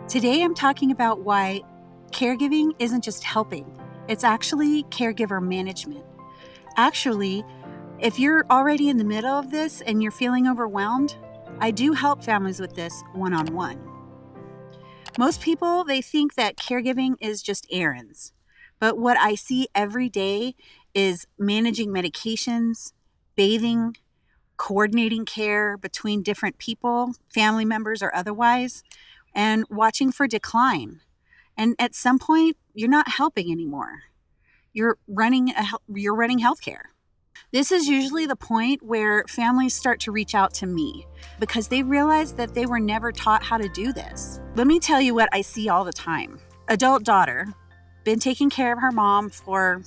Today I'm talking about why caregiving isn't just helping, it's actually caregiver management. Actually, if you're already in the middle of this and you're feeling overwhelmed, I do help families with this one-on-one. Most people, they think that caregiving is just errands. But what I see every day is managing medications, bathing, coordinating care between different people, family members or otherwise, and watching for decline. And at some point, you're not helping anymore. You're running healthcare. This is usually the point where families start to reach out to me because they realize that they were never taught how to do this. Let me tell you what I see all the time. Adult daughter, been taking care of her mom for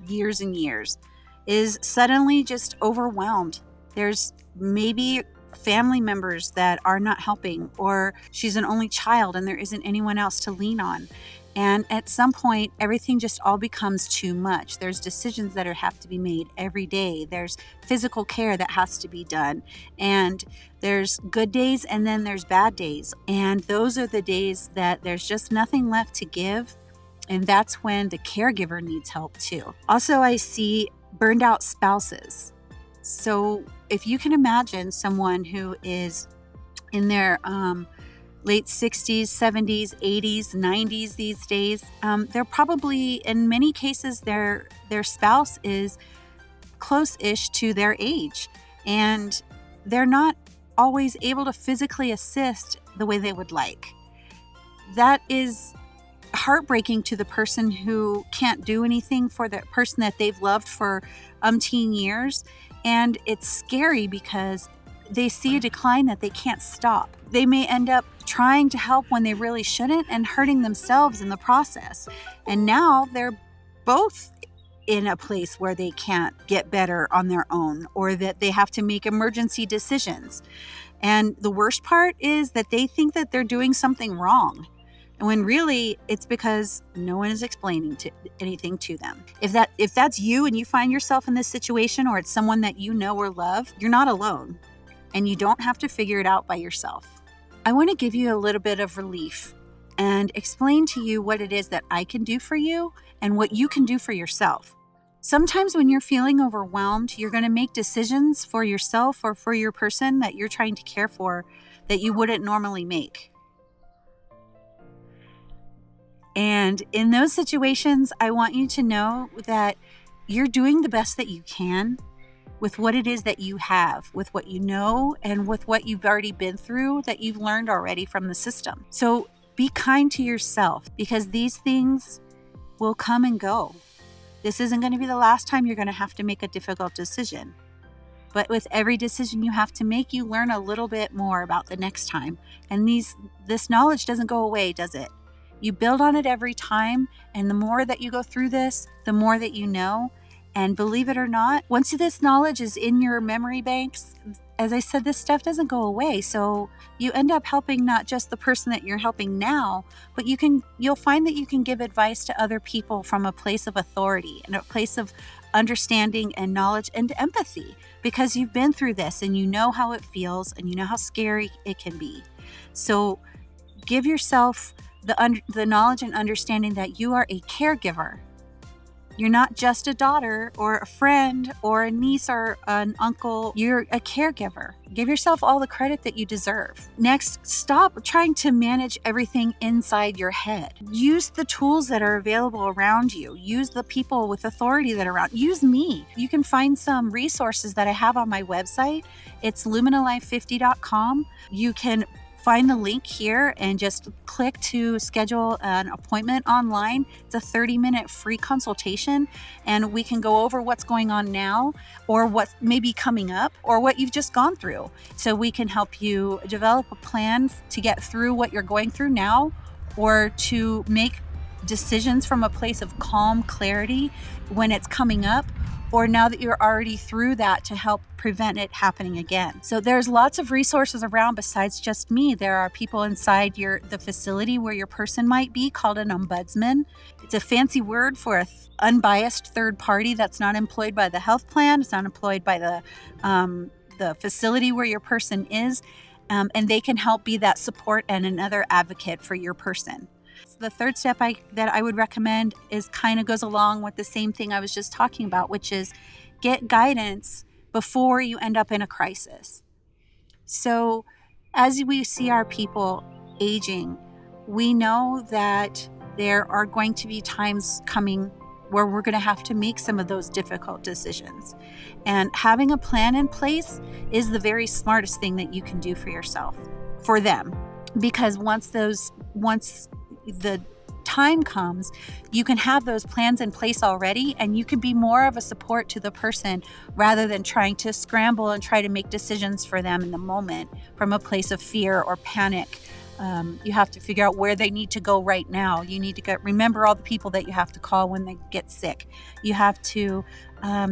years and years, is suddenly just overwhelmed. There's maybe family members that are not helping, or she's an only child and there isn't anyone else to lean on. And at some point, everything just all becomes too much. There's decisions that have to be made every day. There's physical care that has to be done. And there's good days and then there's bad days. And those are the days that there's just nothing left to give. And that's when the caregiver needs help too. Also, I see burned out spouses. So if you can imagine someone who is in their late 60s, 70s, 80s, 90s these days, they're probably, in many cases, their spouse is close-ish to their age. And they're not always able to physically assist the way they would like. That is heartbreaking to the person who can't do anything for the person that they've loved for umpteen years. And it's scary because they see a decline that they can't stop. They may end up trying to help when they really shouldn't and hurting themselves in the process. And now they're both in a place where they can't get better on their own, or that they have to make emergency decisions. And the worst part is that they think that they're doing something wrong, when really it's because no one is explaining anything to them. If that's you and you find yourself in this situation, or it's someone that you know or love, you're not alone, and you don't have to figure it out by yourself. I want to give you a little bit of relief and explain to you what it is that I can do for you and what you can do for yourself. Sometimes when you're feeling overwhelmed, you're going to make decisions for yourself or for your person that you're trying to care for that you wouldn't normally make. And in those situations, I want you to know that you're doing the best that you can with what it is that you have, with what you know, and with what you've already been through that you've learned already from the system. So be kind to yourself, because these things will come and go. This isn't going to be the last time you're going to have to make a difficult decision. But with every decision you have to make, you learn a little bit more about the next time. And this knowledge doesn't go away, does it? You build on it every time, and the more that you go through this, the more that you know. And believe it or not, once this knowledge is in your memory banks, as I said, this stuff doesn't go away. So you end up helping not just the person that you're helping now, but you'll find that you can give advice to other people from a place of authority and a place of understanding and knowledge and empathy, because you've been through this and you know how it feels and you know how scary it can be. So give yourself the knowledge and understanding that you are a caregiver. You're not just a daughter or a friend or a niece or an uncle. You're a caregiver. Give yourself all the credit that you deserve. Next, stop trying to manage everything inside your head. Use the tools that are available around you. Use the people with authority that are around. Use me. You can find some resources that I have on my website. It's luminalife50.com. You can find the link here and just click to schedule an appointment online. It's a 30-minute free consultation, and we can go over what's going on now, or what may be coming up, or what you've just gone through. So we can help you develop a plan to get through what you're going through now, or to make decisions from a place of calm clarity when it's coming up, or now that you're already through that, to help prevent it happening again. So there's lots of resources around besides just me. There are people inside the facility where your person might be, called an Ombudsman. It's a fancy word for an unbiased third party that's not employed by the health plan. It's not employed by the facility where your person is. and they can help be that support and another advocate for your person. The third step that I would recommend is kind of goes along with the same thing I was just talking about, which is get guidance before you end up in a crisis. So as we see our people aging, we know that there are going to be times coming where we're going to have to make some of those difficult decisions. And having a plan in place is the very smartest thing that you can do for yourself, for them. Because once the time comes, you can have those plans in place already, and you can be more of a support to the person rather than trying to scramble and try to make decisions for them in the moment from a place of fear or panic. You have to figure out where they need to go right now. You need to remember all the people that you have to call when they get sick. You have to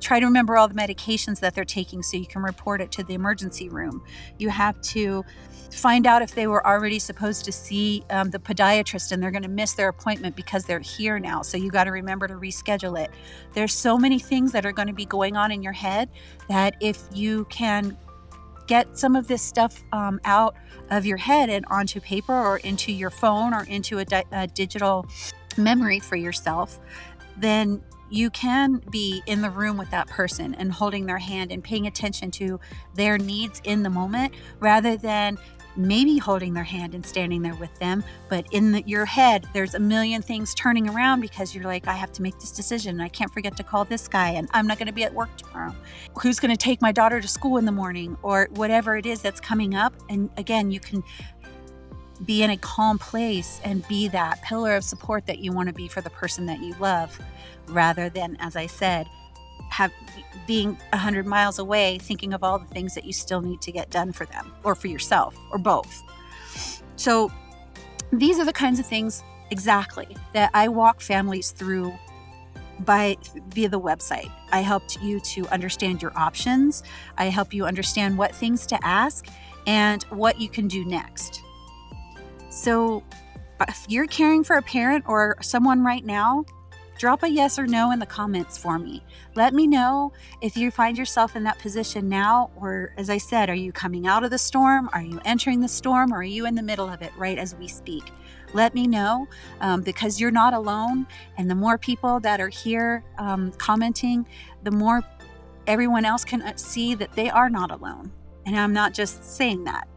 try to remember all the medications that they're taking so you can report it to the emergency room. You have to find out if they were already supposed to see the podiatrist and they're going to miss their appointment because they're here now. So you got to remember to reschedule it. There's so many things that are going to be going on in your head that if you can get some of this stuff out of your head and onto paper or into your phone or into a digital memory for yourself, then you can be in the room with that person and holding their hand and paying attention to their needs in the moment rather than maybe holding their hand and standing there with them. But in your head, there's a million things turning around because you're like, I have to make this decision. I can't forget to call this guy, and I'm not going to be at work tomorrow. Who's going to take my daughter to school in the morning, or whatever it is that's coming up. And again, you can be in a calm place and be that pillar of support that you want to be for the person that you love, rather than, as I said, being 100 miles away thinking of all the things that you still need to get done for them or for yourself or both. So these are the kinds of things exactly that I walk families through via the website. I helped you to understand your options. I help you understand what things to ask and what you can do next. So if you're caring for a parent or someone right now, drop a yes or no in the comments for me. Let me know if you find yourself in that position now, or as I said, are you coming out of the storm? Are you entering the storm? Or are you in the middle of it right as we speak? Let me know because you're not alone. And the more people that are here commenting, the more everyone else can see that they are not alone. And I'm not just saying that.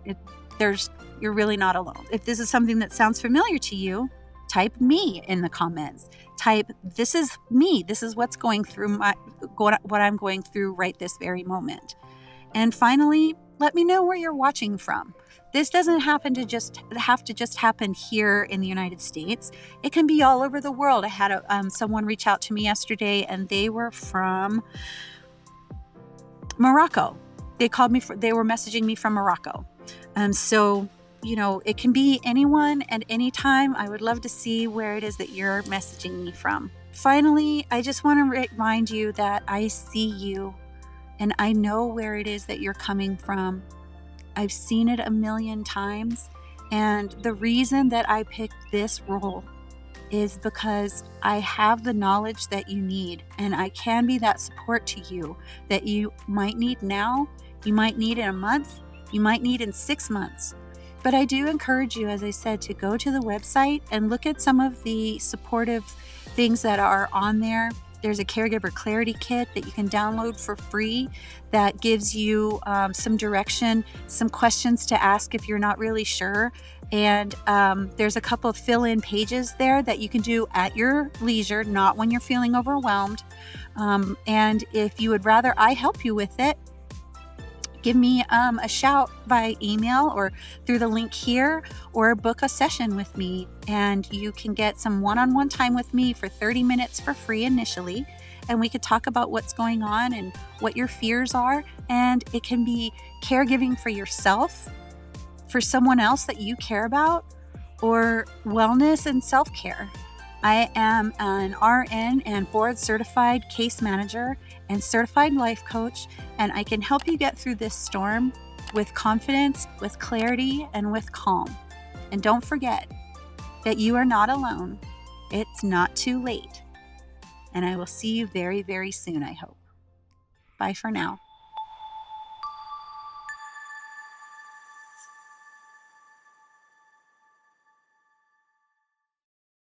You're really not alone. If this is something that sounds familiar to you, type me in the comments. Type, this is me. This is what's going through what I'm going through right this very moment. And finally, let me know where you're watching from. This doesn't have to just happen here in the United States. It can be all over the world. I had someone reach out to me yesterday, and they were from Morocco. They were messaging me from Morocco. So it can be anyone at any time. I would love to see where it is that you're messaging me from. Finally, I just want to remind you that I see you and I know where it is that you're coming from. I've seen it a million times. And the reason that I picked this role is because I have the knowledge that you need, and I can be that support to you that you might need now, you might need in a month, you might need in 6 months. But I do encourage you, as I said, to go to the website and look at some of the supportive things that are on there. There's a caregiver clarity kit that you can download for free that gives you some direction, some questions to ask if you're not really sure. And there's a couple of fill-in pages there that you can do at your leisure, not when you're feeling overwhelmed. And if you would rather I help you with it, give me a shout by email or through the link here, or book a session with me, and you can get some one-on-one time with me for 30 minutes for free initially, and we could talk about what's going on and what your fears are. And it can be caregiving for yourself, for someone else that you care about, or wellness and self-care. I am an RN and board certified case manager and certified life coach, and I can help you get through this storm with confidence, with clarity, and with calm. And don't forget that you are not alone. It's not too late. And I will see you very, very soon, I hope. Bye for now.